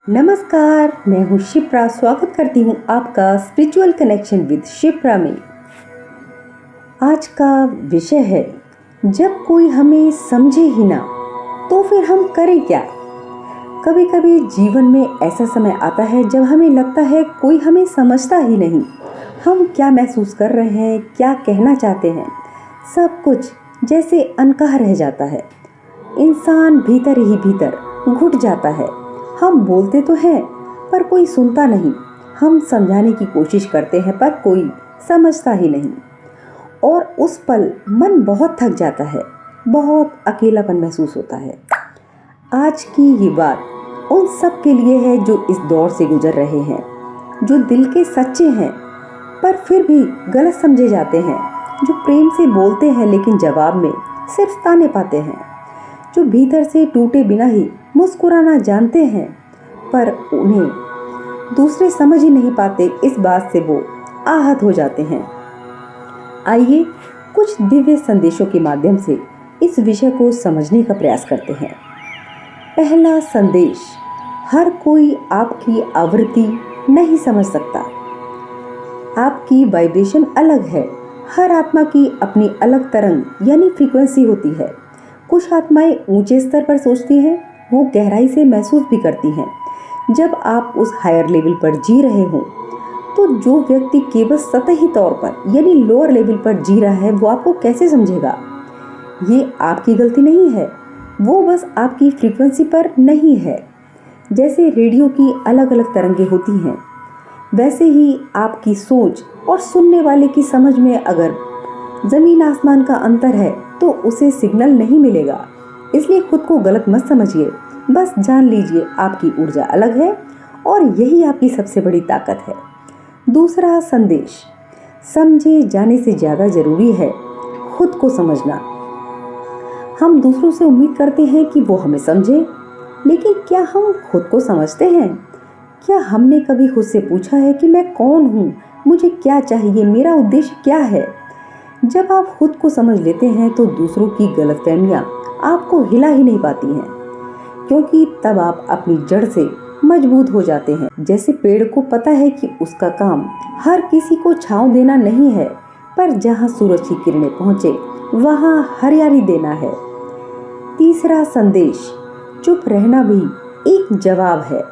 नमस्कार, मैं हूँ शिप्रा। स्वागत करती हूँ आपका स्पिरिचुअल कनेक्शन विद शिप्रा में। आज का विषय है, जब कोई हमें समझे ही ना तो फिर हम करें क्या। कभी कभी जीवन में ऐसा समय आता है जब हमें लगता है कोई हमें समझता ही नहीं। हम क्या महसूस कर रहे हैं, क्या कहना चाहते हैं, सब कुछ जैसे अनकहा रह जाता है। इंसान भीतर ही भीतर घुट जाता है। हम बोलते तो हैं पर कोई सुनता नहीं। हम समझाने की कोशिश करते हैं पर कोई समझता ही नहीं। और उस पल मन बहुत थक जाता है, बहुत अकेलापन महसूस होता है। आज की ये बात उन सब के लिए है जो इस दौर से गुजर रहे हैं, जो दिल के सच्चे हैं पर फिर भी गलत समझे जाते हैं, जो प्रेम से बोलते हैं लेकिन जवाब में सिर्फ ताने पाते हैं, जो भीतर से टूटे बिना ही मुस्कुराना जानते हैं पर उन्हें दूसरे समझ ही नहीं पाते। इस बात से वो आहत हो जाते हैं। आइए कुछ दिव्य संदेशों के माध्यम से इस विषय को समझने का प्रयास करते हैं। पहला संदेश, हर कोई आपकी आवृत्ति नहीं समझ सकता। आपकी वाइब्रेशन अलग है। हर आत्मा की अपनी अलग तरंग यानी फ्रीक्वेंसी होती है। कुछ आत्माएं ऊंचे स्तर पर सोचती हैं, वो गहराई से महसूस भी करती हैं। जब आप उस हायर लेवल पर जी रहे हो तो जो व्यक्ति केवल सतही तौर पर यानी लोअर लेवल पर जी रहा है वो आपको कैसे समझेगा। ये आपकी गलती नहीं है, वो बस आपकी फ्रीक्वेंसी पर नहीं है। जैसे रेडियो की अलग अलग तरंगें होती हैं, वैसे ही आपकी सोच और सुनने वाले की समझ में अगर जमीन आसमान का अंतर है तो उसे सिग्नल नहीं मिलेगा। इसलिए खुद को गलत मत समझिए, बस जान लीजिए आपकी ऊर्जा अलग है और यही आपकी सबसे बड़ी ताकत है। दूसरा संदेश, समझे जाने से ज़्यादा ज़रूरी है खुद को समझना। हम दूसरों से उम्मीद करते हैं कि वो हमें समझे, लेकिन क्या हम खुद को समझते हैं? क्या हमने कभी खुद से पूछा है कि मैं कौन हूँ, मुझे क्या चाहिए, मेरा उद्देश्य क्या है? जब आप खुद को समझ लेते हैं तो दूसरों की गलतफहमियां आपको हिला ही नहीं पाती हैं, क्योंकि तब आप अपनी जड़ से मजबूत हो जाते हैं। जैसे पेड़ को पता है कि उसका काम हर किसी को छांव देना नहीं है, पर जहां सूरज की किरणें पहुंचे वहां हरियाली देना है। तीसरा संदेश, चुप रहना भी एक जवाब है।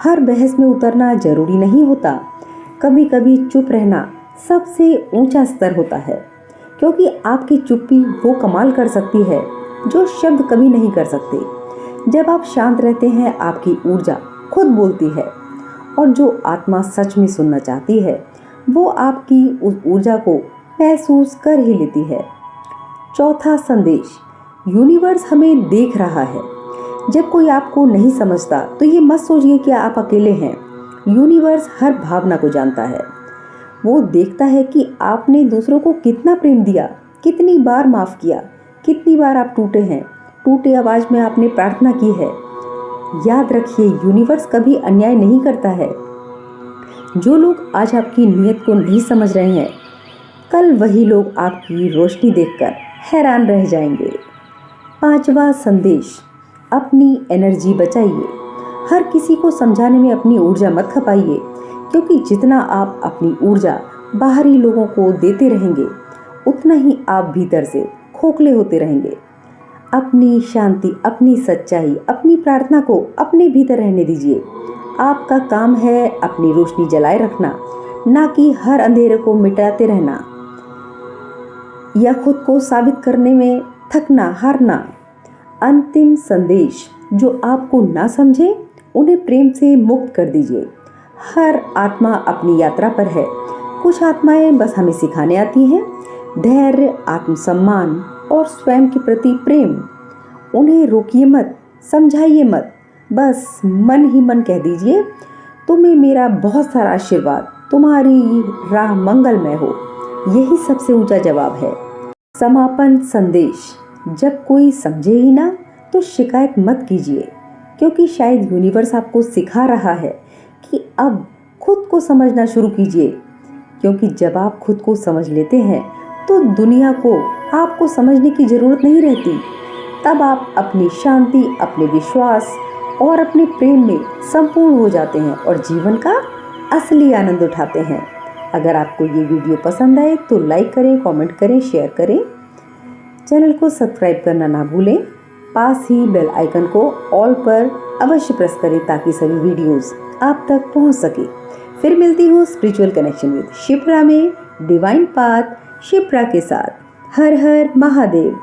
हर बहस में उतरना जरूरी नहीं होता। कभी कभी चुप रहना सबसे ऊंचा स्तर होता है, क्योंकि आपकी चुप्पी वो कमाल कर सकती है जो शब्द कभी नहीं कर सकते। जब आप शांत रहते हैं आपकी ऊर्जा खुद बोलती है, और जो आत्मा सच में सुनना चाहती है वो आपकी उस ऊर्जा को महसूस कर ही लेती है। चौथा संदेश, यूनिवर्स हमें देख रहा है। जब कोई आपको नहीं समझता तो ये मत सोचिए कि आप अकेले हैं। यूनिवर्स हर भावना को जानता है। वो देखता है कि आपने दूसरों को कितना प्रेम दिया, कितनी बार माफ़ किया, कितनी बार आप टूटे हैं, टूटे आवाज़ में आपने प्रार्थना की है। याद रखिए, यूनिवर्स कभी अन्याय नहीं करता है। जो लोग आज आपकी नीयत को नहीं समझ रहे हैं, कल वही लोग आपकी रोशनी देखकर हैरान रह जाएंगे। पांचवा संदेश, अपनी एनर्जी बचाइए। हर किसी को समझाने में अपनी ऊर्जा मत खपाइए, क्योंकि जितना आप अपनी ऊर्जा बाहरी लोगों को देते रहेंगे उतना ही आप भीतर से खोखले होते रहेंगे। अपनी शांति, अपनी सच्चाई, अपनी प्रार्थना को अपने भीतर रहने दीजिए। आपका काम है अपनी रोशनी जलाए रखना, ना कि हर अंधेरे को मिटाते रहना या खुद को साबित करने में थकना, हारना। अंतिम संदेश, जो आपको ना समझे उन्हें प्रेम से मुक्त कर दीजिए। हर आत्मा अपनी यात्रा पर है। कुछ आत्माएं बस हमें सिखाने आती हैं धैर्य, आत्मसम्मान और स्वयं के प्रति प्रेम। उन्हें रोकिए मत, समझाइए मत, बस मन ही मन कह दीजिए, तुम्हें मेरा बहुत सारा आशीर्वाद, तुम्हारी राह मंगलमय हो। यही सबसे ऊंचा जवाब है। समापन संदेश, जब कोई समझे ही ना तो शिकायत मत कीजिए, क्योंकि शायद यूनिवर्स आपको सिखा रहा है कि अब खुद को समझना शुरू कीजिए। क्योंकि जब आप खुद को समझ लेते हैं तो दुनिया को आपको समझने की ज़रूरत नहीं रहती। तब आप अपनी शांति, अपने विश्वास और अपने प्रेम में संपूर्ण हो जाते हैं और जीवन का असली आनंद उठाते हैं। अगर आपको ये वीडियो पसंद आए तो लाइक करें, कमेंट करें, शेयर करें। चैनल को सब्सक्राइब करना ना भूलें। पास ही बेल आइकन को ऑल पर अवश्य प्रेस करें ताकि सभी वीडियोस आप तक पहुंच सके। फिर मिलती हूँ स्पिरिचुअल कनेक्शन विद शिप्रा में डिवाइन पाथ शिप्रा के साथ। हर हर महादेव।